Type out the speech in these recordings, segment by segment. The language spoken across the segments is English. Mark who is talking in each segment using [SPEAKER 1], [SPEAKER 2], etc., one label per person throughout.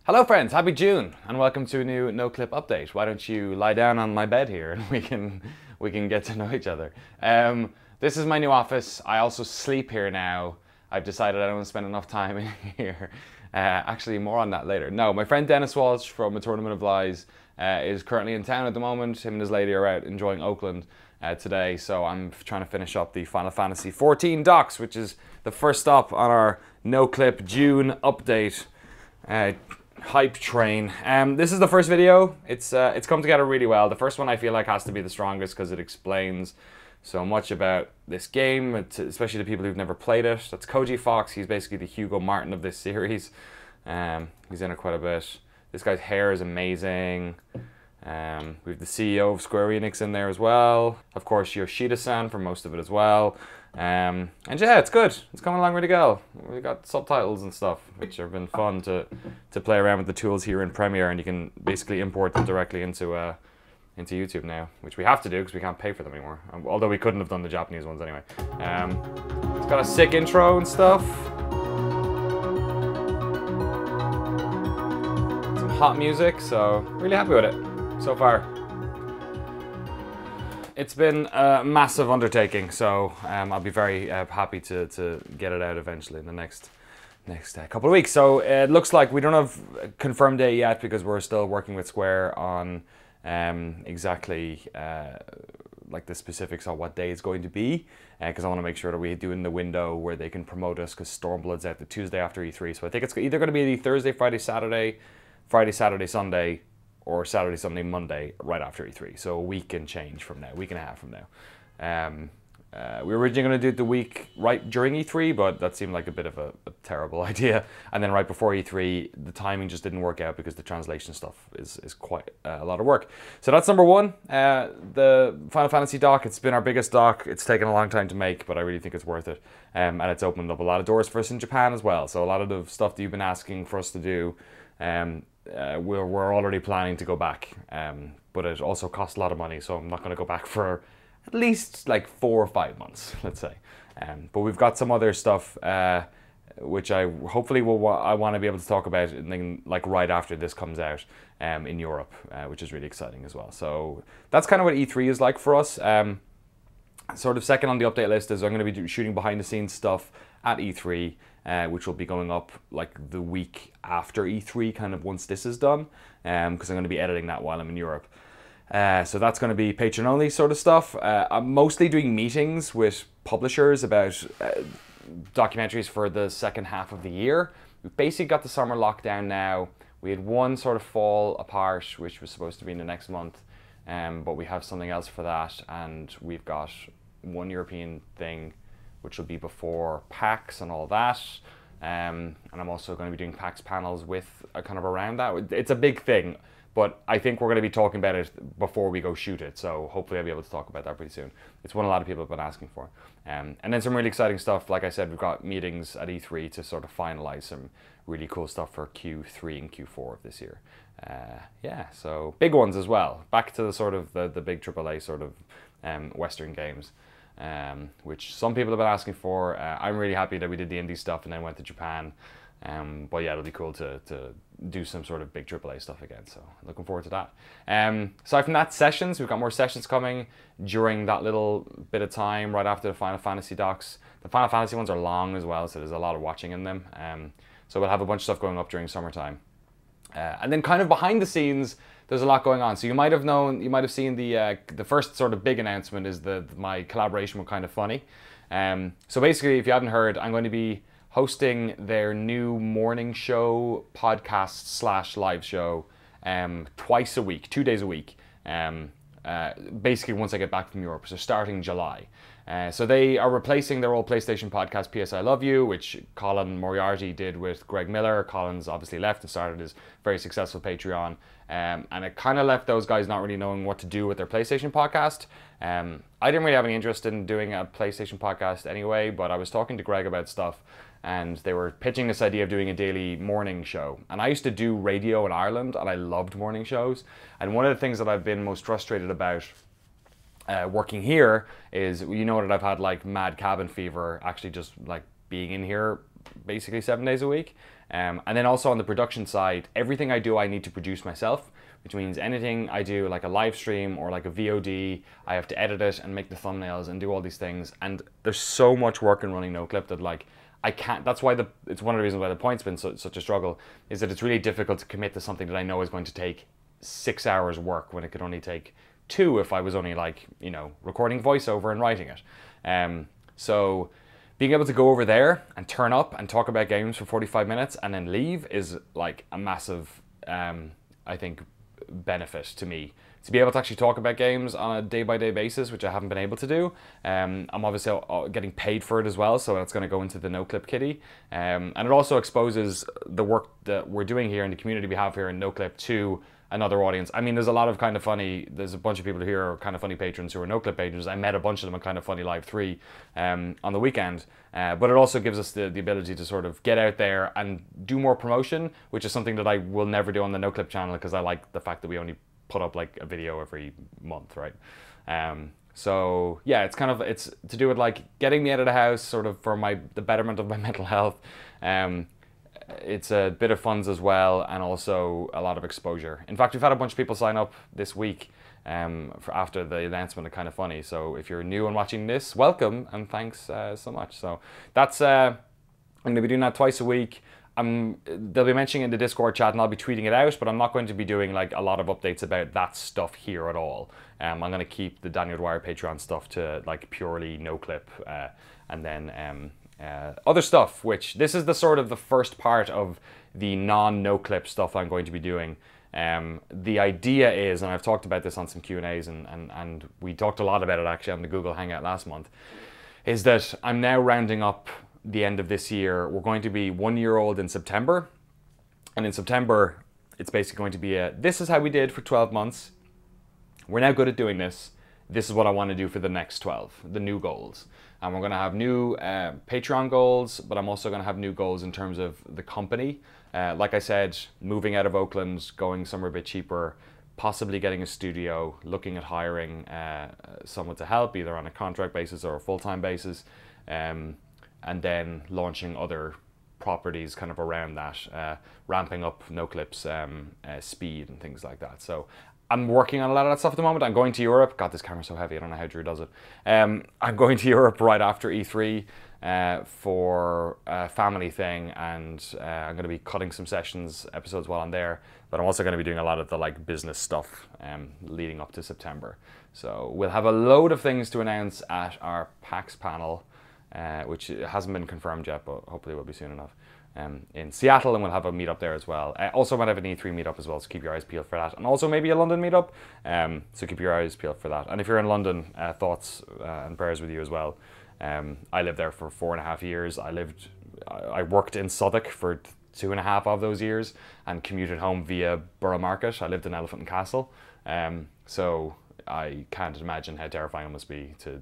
[SPEAKER 1] Hello friends, happy June and welcome to a new no clip update. Why don't you lie down on my bed here and we can get to know each other. This is my new office. I also sleep here now. I've decided I don't want to spend enough time in here. Actually, more on that later. No, my friend Dennis Walsh from A Tournament of Lies is currently in town at the moment. Him and his lady are out enjoying Oakland today, so I'm trying to finish up the Final Fantasy XIV docs, which is the first stop on our no clip June update hype train. This is the first video. It's come together really well. The first one I feel like has to be the strongest because it explains so much about this game, especially the people who've never played it. That's Koji Fox. He's basically the Hugo Martin of this series. He's in it quite a bit. This guy's hair is amazing. We have the CEO of Square Enix in there as well. Of course, Yoshida-san for most of it as well. And yeah, it's good. It's coming along really well. We've got subtitles and stuff, which have been fun to play around with the tools here in Premiere, and you can basically import them directly into YouTube now, which we have to do because we can't pay for them anymore. Although we couldn't have done the Japanese ones anyway. It's got a sick intro and stuff. Some hot music, so really happy with it so far. It's been a massive undertaking, so I'll be very happy to get it out eventually in the next couple of weeks. So it looks like we don't have a confirmed date yet because we're still working with Square on exactly like the specifics on what day it's going to be, because I want to make sure that we do it in the window where they can promote us, because Stormblood's out the Tuesday after E3. So I think it's either going to be the Thursday, Friday, Saturday, Sunday, or Saturday, Sunday, Monday, right after E3. So a week and change from now, week and a half from now. We were originally going to do it the week right during E3, but that seemed like a bit of a terrible idea. And then right before E3, the timing just didn't work out because the translation stuff is quite a lot of work. So that's number one. The Final Fantasy doc, it's been our biggest doc. It's taken a long time to make, but I really think it's worth it. And it's opened up a lot of doors for us in Japan as well. So a lot of the stuff that you've been asking for us to do, we're already planning to go back, but it also costs a lot of money, so I'm not going to go back for at least like 4 or 5 months, let's say. But we've got some other stuff which I hopefully I want to be able to talk about like right after this comes out in Europe, which is really exciting as well. So that's kind of what E3 is like for us. Sort of second on the update list is I'm going to be shooting behind the scenes stuff at E3, which will be going up like the week after E3, kind of once this is done, because I'm going to be editing that while I'm in Europe. So that's going to be Patreon only sort of stuff. I'm mostly doing meetings with publishers about documentaries for the second half of the year. We've basically got the summer lockdown now. We had one sort of fall apart, which was supposed to be in the next month, but we have something else for that, and we've got one European thing which will be before PAX and all that. And I'm also going to be doing PAX panels with kind of around that. It's a big thing, but I think we're going to be talking about it before we go shoot it. So hopefully I'll be able to talk about that pretty soon. It's one a lot of people have been asking for. And then some really exciting stuff. Like I said, we've got meetings at E3 to sort of finalize some really cool stuff for Q3 and Q4 of this year. Yeah, so big ones as well. Back to the sort of the big AAA sort of Western games. Which some people have been asking for. I'm really happy that we did the indie stuff and then went to Japan. But yeah, it'll be cool to do some sort of big AAA stuff again. So looking forward to that. Aside from that, sessions. We've got more sessions coming during that little bit of time right after the Final Fantasy docs. The Final Fantasy ones are long as well, so there's a lot of watching in them. So we'll have a bunch of stuff going up during summertime. And then kind of behind the scenes, there's a lot going on. So you might have seen the first sort of big announcement is my collaboration with Kind of Funny. So basically, if you haven't heard, I'm going to be hosting their new morning show podcast / live show twice a week, 2 days a week. Basically once I get back from Europe, so starting July. So they are replacing their old PlayStation podcast, PS I Love You, which Colin Moriarty did with Greg Miller. Colin's obviously left and started his very successful Patreon. And it kind of left those guys not really knowing what to do with their PlayStation podcast. I didn't really have any interest in doing a PlayStation podcast anyway, but I was talking to Greg about stuff, and they were pitching this idea of doing a daily morning show. And I used to do radio in Ireland, and I loved morning shows. And one of the things that I've been most frustrated about working here is, you know, that I've had like mad cabin fever, actually just like being in here basically 7 days a week. And then also on the production side, everything I do, I need to produce myself, which means anything I do, like a live stream or like a VOD, I have to edit it and make the thumbnails and do all these things. And there's so much work in running NoClip that like, I can't, that's why it's one of the reasons why the point's been such a struggle, is that it's really difficult to commit to something that I know is going to take 6 hours work when it could only take 2 if I was only like, you know, recording voiceover and writing it. So being able to go over there and turn up and talk about games for 45 minutes and then leave is like a massive, I think, benefit to me. To be able to actually talk about games on a day-by-day basis, which I haven't been able to do. I'm obviously getting paid for it as well, so that's going to go into the NoClip kitty. And it also exposes the work that we're doing here and the community we have here in NoClip to another audience. I mean, there's a lot of Kind of Funny, there's a bunch of people here who are Kind of Funny patrons who are NoClip patrons. I met a bunch of them at Kind of Funny Live 3 on the weekend. But it also gives us the ability to sort of get out there and do more promotion, which is something that I will never do on the NoClip channel because I like the fact that we only put up like a video every month, right? So yeah, it's to do with like getting me out of the house, sort of for the betterment of my mental health. It's a bit of funds as well, and also a lot of exposure. In fact, we've had a bunch of people sign up this week after the announcement of Kind of Funny. So if you're new and watching this, welcome and thanks so much. So that's I'm going to be doing that twice a week. They'll be mentioning in the Discord chat and I'll be tweeting it out, but I'm not going to be doing like a lot of updates about that stuff here at all. I'm going to keep the Daniel Dwyer Patreon stuff to like purely NoClip, and then other stuff, which this is the sort of the first part of the non-NoClip stuff I'm going to be doing. The idea is, and I've talked about this on some Q&As and we talked a lot about it actually on the Google Hangout last month, is that I'm now rounding up the end of this year. We're going to be 1 year old in September, and in September it's basically going to be this is how we did for 12 months. We're now good at doing this. This is what I want to do for the next 12, the new goals. And we're going to have new Patreon goals, but I'm also going to have new goals in terms of the company. Like I said, moving out of Oakland, going somewhere a bit cheaper, possibly getting a studio, looking at hiring someone to help, either on a contract basis or a full-time basis, and then launching other properties kind of around that, ramping up NoClip's speed and things like that. So I'm working on a lot of that stuff at the moment. I'm going to Europe. God, this camera's so heavy. I don't know how Drew does it. I'm going to Europe right after E3 for a family thing, and I'm going to be cutting some episodes while I'm there. But I'm also going to be doing a lot of the like business stuff leading up to September. So we'll have a load of things to announce at our PAX panel, which hasn't been confirmed yet, but hopefully will be soon enough. In Seattle, and we'll have a meetup there as well. Also might have an E3 meetup as well, so keep your eyes peeled for that. And also maybe a London meetup, so keep your eyes peeled for that. And if you're in London, thoughts and prayers with you as well. I lived there for 4.5 years. I worked in Southwark for 2.5 of those years and commuted home via Borough Market. I lived in Elephant and Castle, so I can't imagine how terrifying it must be to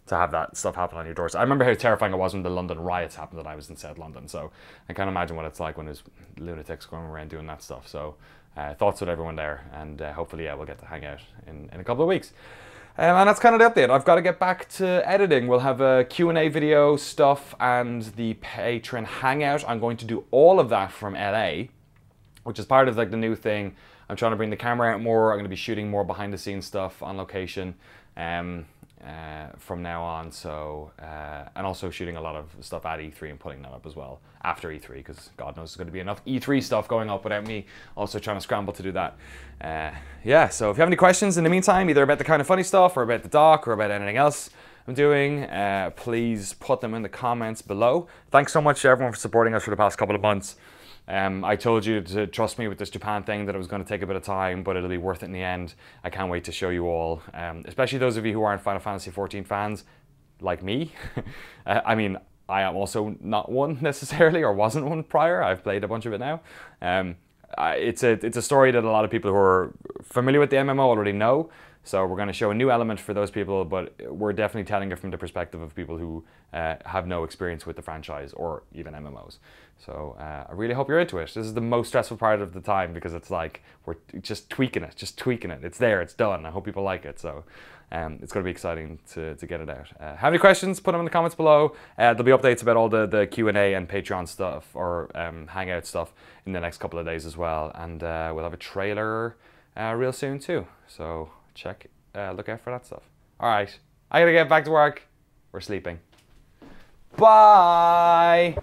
[SPEAKER 1] have that stuff happen on your doorstep. I remember how terrifying it was when the London riots happened and I was in South London, so I can't imagine what it's like when there's lunatics going around doing that stuff. So thoughts with everyone there, and hopefully we'll get to hang out in a couple of weeks. And that's kind of the update. I've got to get back to editing. We'll have a Q&A video stuff and the patron hangout. I'm going to do all of that from LA, which is part of like the new thing. I'm trying to bring the camera out more. I'm going to be shooting more behind the scenes stuff on location from now on. So, and also shooting a lot of stuff at E3 and putting that up as well after E3, because God knows there's going to be enough E3 stuff going up without me also trying to scramble to do that. Yeah, so if you have any questions in the meantime, either about the Kind of Funny stuff or about the doc or about anything else I'm doing, please put them in the comments below. Thanks so much to everyone for supporting us for the past couple of months. I told you to trust me with this Japan thing, that it was going to take a bit of time, but it'll be worth it in the end. I can't wait to show you all, especially those of you who aren't Final Fantasy XIV fans, like me. I mean, I am also not one necessarily, or wasn't one prior. I've played a bunch of it now. It's a story that a lot of people who are familiar with the MMO already know. So we're going to show a new element for those people, but we're definitely telling it from the perspective of people who have no experience with the franchise or even MMOs. So I really hope you're into it. This is the most stressful part of the time because it's like we're just tweaking it. It's there, it's done. I hope people like it. So it's going to be exciting to get it out. Have any questions? Put them in the comments below. There'll be updates about all the Q&A and Patreon stuff or Hangout stuff in the next couple of days as well. And we'll have a trailer real soon too. So look out for that stuff. All right, I gotta get back to work. We're sleeping. Bye.